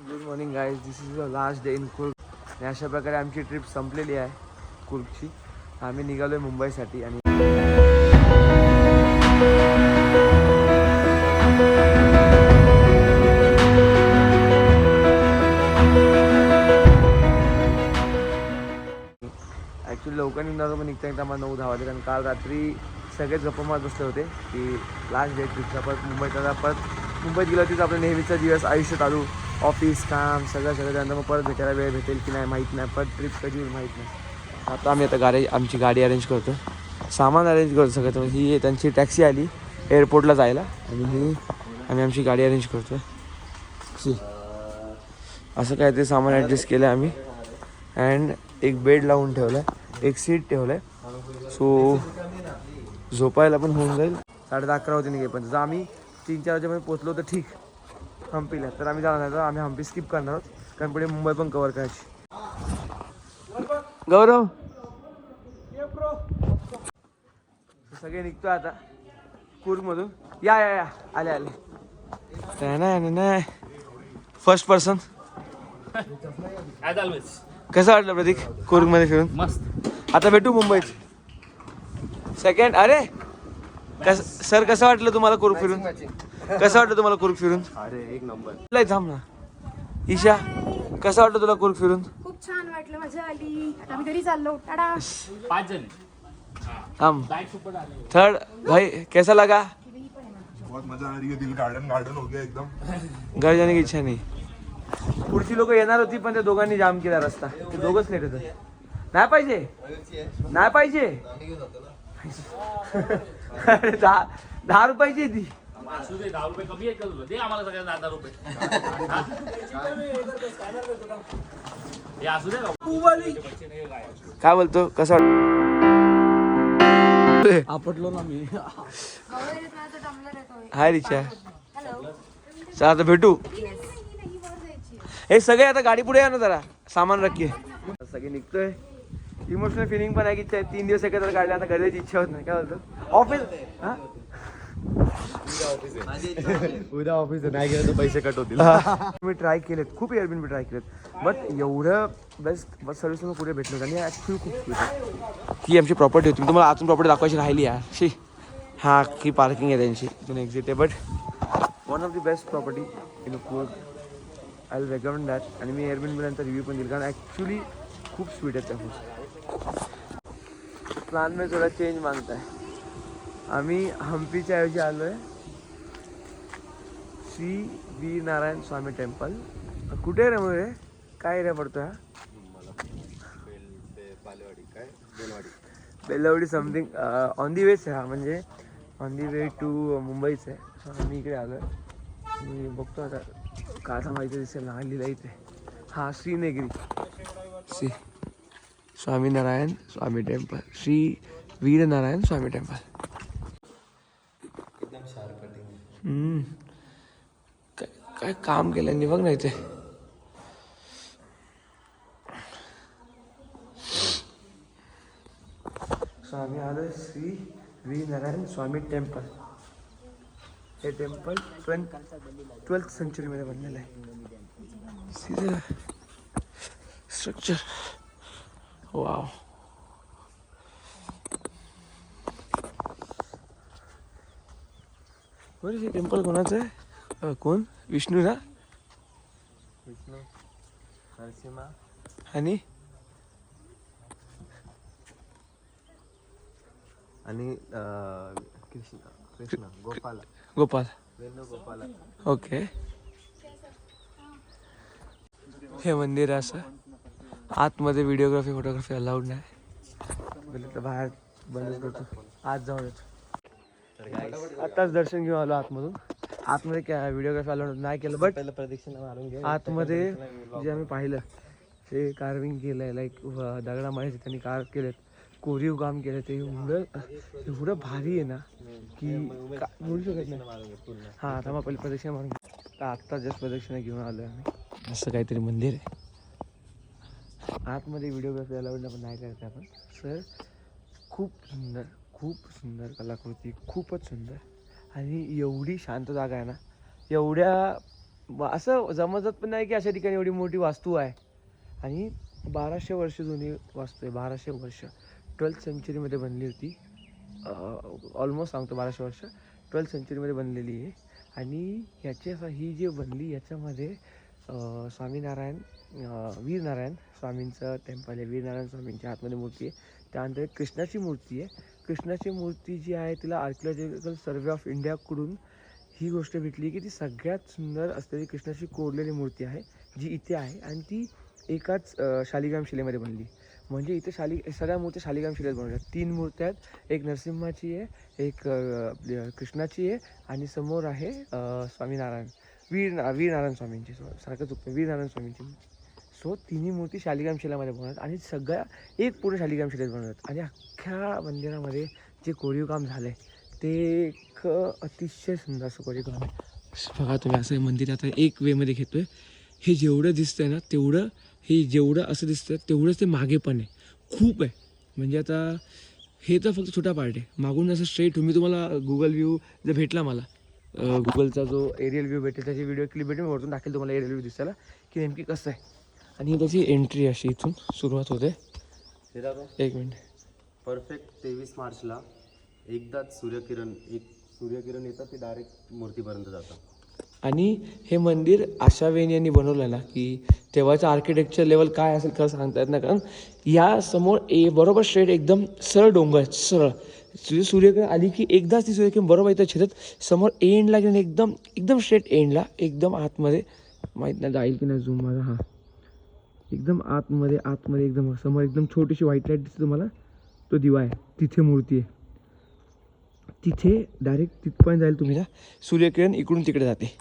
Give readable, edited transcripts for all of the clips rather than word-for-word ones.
Good morning guys, this is the last day in Coorg. आणि अशा प्रकारे आमची ट्रिप संपलेली आहे कुर्गची. आम्ही निघालो आहे मुंबईसाठी. आणि ॲक्च्युली लवकर निघणार पण निघता मला 9-10 वाजले. कारण काल रात्री सगळेच गप्पा मारत बसले होते की लास्ट डे ट्रिपचा परत मुंबईत गेलो तिथं आपलं नेहमीचा दिवस आयुष्य चालू, ऑफिस काम सगळं त्यानंतर मग परत भेटायला वेळ भेटेल की नाही माहीत नाही, परत ट्रिप कधी होईल माहीत नाही. आता आम्ही आमची गाडी अरेंज करतो, सामान अरेंज करतो सगळं. ही त्यांची टॅक्सी आली एअरपोर्टला जायला आणि आम्ही आमची गाडी अरेंज करतो. असं काय ते सामान ॲडजस्ट केलं आम्ही. अँड एक बेड लावून ठेवला आहे, एक सीट ठेवलं आहे, सो झोपायला पण होऊन जाईल. 10:30-11 होते निघे. पण जर आम्ही 3-4 वाजेपर्यंत पोचलो तर ठीक हम्पीला, तर आम्ही जाणार नाही. तर आम्ही हम्पी स्किप करणार आहोत कारण पुढे मुंबई पण कवर करायची. गौरव सगळे निघतो आता कुर्गमधून. या आले नाही फर्स्ट पर्सन. कसं वाटलं प्रतीक कुर्गमध्ये फिरून? मस्त. आता भेटू मुंबईत. सेकंड. अरे सर कसं वाटलं तुम्हाला कुर्ग फिरून? कसं वाटलं तुम्हाला कुर्ग फिरून? अरे एक नंबर. थांब ना. ईशा कसं वाटलं तुला कुर्ग फिरून? खूप छान वाटलं, मजा आली. आता आम्ही घरी चाललो. टाटा. 5 जण. हम थर्ड भाई कैसा लगा? बहुत मजा आ रही है, दिल गार्डन हो गया एकदम. घर जाने की इच्छा नाही. पुढची लोक येणार होती पण त्या दोघांनी जाम केला रस्ता. ते दोघंच लेट होते. नाही पाहिजे अरे 10 रुपयाची ती. असू दे, 10 रुपये कमी आहेत का तुला? दे आम्हाला सगळ्यांना 10 रुपये. हे असू दे. काय बोलतो? कसं आपटलो ना मी. हाय रिचा. चला आता भेटू. हे सगळे आता गाडी पुढे या ना, जरा सामान रखी. सगळे निघतोय. इमोशनल फिलिंग पण आहे की 3 दिवस एकत्र काढले, आता घराची इच्छा होत नाही. काय बोलतो? ऑफिस उद्या ऑफिस नाही गेलं तर पैसे कट होतील. मी ट्राय केलेत, खूप एअरबीएनबी ट्राय केलेत, बट एवढं बेस्ट सर्व्हिस मला पुढे भेटलं. आणि ॲक्च्युली खूप स्वीट आहे. ही आमची प्रॉपर्टी होती. तुम्हाला आतून प्रॉपर्टी दाखवायची राहिली आहे. शी हा की पार्किंग आहे त्यांची, इथून एक्झिट आहे. But one of the best property in Coorg. I will recommend that. आणि मी एअरबीएनबी नंतर रिव्ह्यू पण दिला कारण ॲक्च्युली खूप स्वीट आहेत त्या फूड. प्लान में थोडा चेंज मागता है. आम्ही हम्पीच्या ऐवजी आलो आहे श्री वीर नारायण स्वामी टेम्पल. कुठे रे मुळे काय एरिया पडतो हा? Belwadi something on the vetch आहे हा, म्हणजे ऑन दी वे टू मुंबईच आहे. आम्ही इकडे आलो आहे. मी बघतो आता काय माहिती दिसेल ना लिहिला इथे. हा श्रीनगरी स्वामीनारायण स्वामी टेम्पल, श्री वीरनारायण स्वामी टेम्पल. काय काम केलं बघ ना इथे. स्वामी आलं श्री वीरनारायण स्वामी टेम्पल. हे टेम्पल 12th सेंचुरीमध्ये बनलेलं आहे. Structure wow. बरं हे टेम्पल कोणाचं आहे? कोण? विष्णू ना? विष्णू नरसिंहा आणि कृष्ण गोपाल. ओके. हे मंदिर असं आतमध्ये व्हिडिओग्राफी फोटोग्राफी अलाउड नाही. तर बाहेर बंद करतो, आत जाऊन येतो. आताच दर्शन घेऊन आलो आतमधून. आतमध्ये काय व्हिडिओग्राफी अलाउड नाही केलं, बट प्रदक्षिणा मारून घे. आतमध्ये जे आम्ही पाहिलं ते कार्विंग केलं आहे, लाईक दगडामाळ्याचे त्यांनी कार्व केलेत, कोरीव काम केलं. ते एवढं भारी आहे ना की बोलू शकत नाही. हां थांबा पहिले प्रदक्षिणा मारून घे. तर आत्ता जस्ट प्रदक्षिणा घेऊन आलो आहे आम्ही. असं काहीतरी मंदिर आहे. आतमध्ये व्हिडिओग्राफी अलाउड पण नाही करत आपण. सर खूप सुंदर कलाकृती, खूपच सुंदर. आणि एवढी शांत जागा आहे ना, एवढ्या असं जमत पण नाही की अशा ठिकाणी एवढी मोठी वास्तू आहे. आणि 1200 वर्ष जुनी वास्तू आहे. 1200 वर्ष 12th सेंचुरीमध्ये बनली होती. ऑलमोस्ट सांगतो 1200 वर्ष 12th सेंचुरीमध्ये बनलेली आहे. आणि ह्याची ही जी बनली याच्यामध्ये स्वामीनारायण वीरनारायण स्वामींचं टेम्पल आहे. वीरनारायण स्वामींच्या आतमध्ये मूर्ती आहे. त्यानंतर एक कृष्णाची मूर्ती आहे. कृष्णाची मूर्ती जी आहे तिला आर्किओलॉजिकल सर्वे ऑफ इंडियाकडून ही गोष्ट भेटली की ती सगळ्यात सुंदर असलेली कृष्णाची कोरलेली मूर्ती आहे जी इथे आहे. आणि ती एकाच शालिग्राम शिलेमध्ये बनली. म्हणजे इथे सगळ्या मूर्ती शालिग्राम शिलेत बनवल्या. 3 मूर्त्या आहेत. एक नरसिंहाची आहे, एक कृष्णाची आहे आणि समोर आहे स्वामीनारायण वीरनारायण स्वामींची. सारखं चुकतं, वीरनारायण स्वामींची. सो तिन्ही मूर्ती शालिग्राम शिलामध्ये बनवतात आणि सगळ्या एक पूर्ण शालिग्राम शिलेत बनवतात. आणि अख्ख्या मंदिरामध्ये जे कोरीव काम झालं आहे ते एक अतिशय सुंदर असं कोरीव काम आहे. बघा तुम्ही असं मंदिर आता एक वेमध्ये घेतोय. हे जेवढं दिसतंय ना तेवढं हे जेवढं असं दिसतं तेवढंच ते मागे पण आहे. खूप आहे. म्हणजे आता हे तर फक्त छोटा पार्ट आहे. मागून असं स्ट्रेट मी तुम्हाला गुगल व्ह्यू जर भेटला मला गुगलचा जो एरियल व्ह्यू भेटेल त्याची व्हिडिओ क्लिप भेटेल. मी वरतून टाकेल तुम्हाला एरियल व्ह्यू दिसायला की नेमकी कसं आहे. आणि त्याची एंट्री अशी इथून सुरुवात होते. एक मिनिट. परफेक्ट 23 मार्चला एकदाच सूर्यकिरण येतात ते डायरेक्ट मूर्तीपर्यंत जातं. आणि हे मंदिर अशा वेळी यांनी बनवलं ना की तेव्हाचं आर्किटेक्चर लेवल काय असेल खरं सांगता येत नाही. कारण या समोर बरोबर स्ट्रेट एकदम सरळ डोंगर सरळ सूर्यकिरण आली की एकदाच ती सूर्यकिरण बरोबर इथं छेदत समोर एंडला गेलं एकदम एकदम स्ट्रेट एंडला एकदम आतमध्ये माहीत नाही जाईल की नाही झूम माझा. हां एकदम आतमध्ये एकदम समोर एकदम छोटीशी व्हाईट लाईट दिसते तुम्हाला. तो दिवा आहे तिथे मूर्ती आहे. तिथे डायरेक्ट तिथपर्यंत जाईल तुम्ही ना सूर्यकिरण इकडून तिकडे जाते.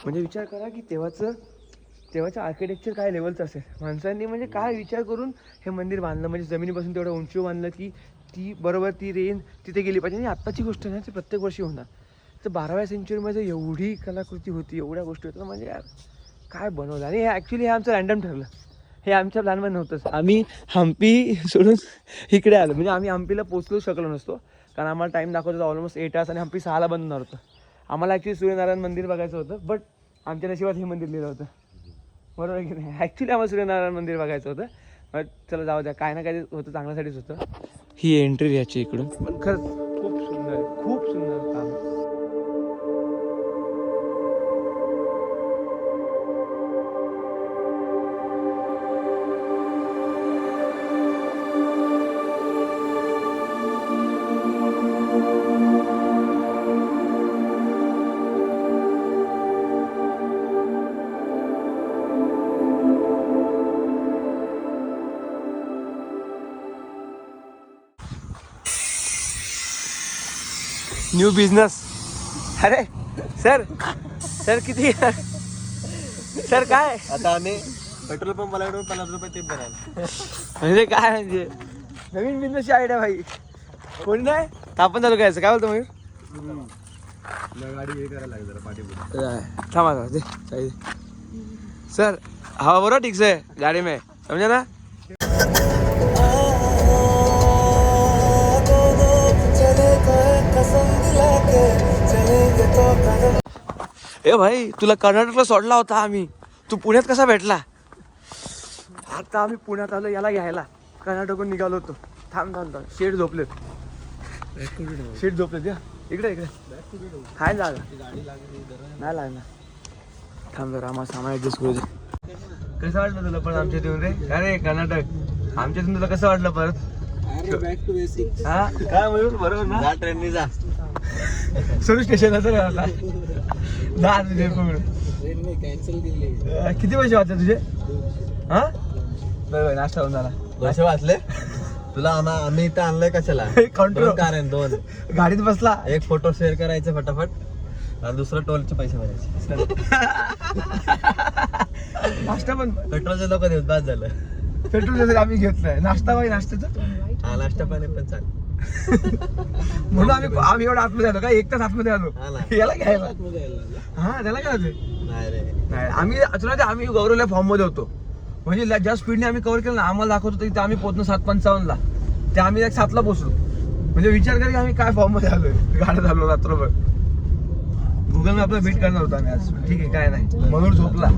म्हणजे विचार करा की तेव्हाचं आर्किटेक्चर काय लेवलचं असेल. माणसांनी म्हणजे काय विचार करून हे मंदिर बांधलं. म्हणजे जमिनीपासून तेवढं उंचीवर बांधलं की ती बरोबर ती रेंज तिथे गेली पाहिजे. आणि आत्ताची गोष्ट नाही ती प्रत्येक वर्षी होणार. तर 12व्या सेंचुरीमध्ये एवढी कलाकृती होती एवढ्या गोष्टी होत्या म्हणजे यार काय बनवलं. आणि हे ॲक्च्युली हे आमचं रँडम ठरलं. हे आमच्या प्लॅनमध्ये नव्हतंच. आम्ही हम्पी सोडून इकडे आलो. म्हणजे आम्ही हम्पीला पोचलो शकलो नसतो कारण आम्हाला टाईम दाखवत होता ऑलमोस्ट 8 hours आणि हम्पी 6ला बंद होणार होतं. आम्हाला ॲक्च्युली सूर्यनारायण मंदिर बघायचं होतं. बट आमच्या नशिबात हे मंदिर लिहिलं होतं. बरोबर की नाही. ॲक्च्युली आम्हाला सूर्यनारायण मंदिर बघायचं होतं. बट चला जाऊ द्या काय ना काय होतं चांगल्यासाठीच होतं. ही एंट्री याची इकडून पण खरंच खूप सुंदर आहे. खूप सुंदर काम. New business. अरे सर किती सर काय आता आम्ही पेट्रोल पंपाला 50 रुपये टिप बनाल. म्हणजे काय म्हणजे नवीन बिझनेसची आयडिया भाई. कोणी नाही आपण चालू करायचं काय बोलतो मयूर. गाडी हे करायला लागेल जरा पाठीपुढे. थांबा दे सर. हवा बरोबर ठीक से गाड़ी में समझा ना. ए भाई तुला कर्नाटकला सोडला होता आम्ही. तू पुण्यात कसा भेटला. आता आम्ही पुण्यात आलो याला घ्यायला. कर्नाटकहून निघालो होतो. थांब शेड झोपलेत. शेड झोपलेत या इकडे हाय जागा नाही लागणार. थांब जरा आम्हाला सामान ॲडजस्ट करू दे. कसं वाटलं तुला पण आमच्या इथून रे. अरे कर्नाटक आमच्या इथून तुला कसं वाटलं परत. Back to basic. हा काय म्हणून बरोबर ना. जा ट्रेननी जा. सुरू स्टेशन असं जा तुझे ट्रेन कॅन्सल केली. किती पैसे वाचले तुझे. हा बरोबर नाश्ता होऊन झाला. पैसे वाचले तुला. आम्ही इथं आणलंय कशाला. काउंटर कारण 2 गाडीत बसला. एक फोटो शेअर करायचं फटाफट आणि दुसरं टोलचे पैसे भरायचे. नाश्ता पण पेट्रोलचे लोक देत बाद झालं. पेट्रोल आम्ही घेतलंय. नाश्ता बाई नाश्त्याचं हा नाश्ता पाणी पण चालेल. म्हणून आम्ही एवढं आतमध्ये आलो का 1 तास आतमध्ये आलो याला घ्यायला. हा त्याला काय होते नाही रे नाही. आम्ही गौरवल्या फॉर्म मध्ये होतो. म्हणजे ज्या स्पीडने आम्ही कव्हर केलं ना आम्हाला दाखवत होतं तिथे आम्ही पोहोचलो 7:55ला. ते आम्ही 7ला पोहोचलो. म्हणजे विचार करा की आम्ही काय फॉर्म मध्ये आलोय. गाड्यात आलो रात्रभर. गुगल मॅपला बीट करणार होतो आम्ही आज. ठीक आहे काय नाही, मनोहर झोपला.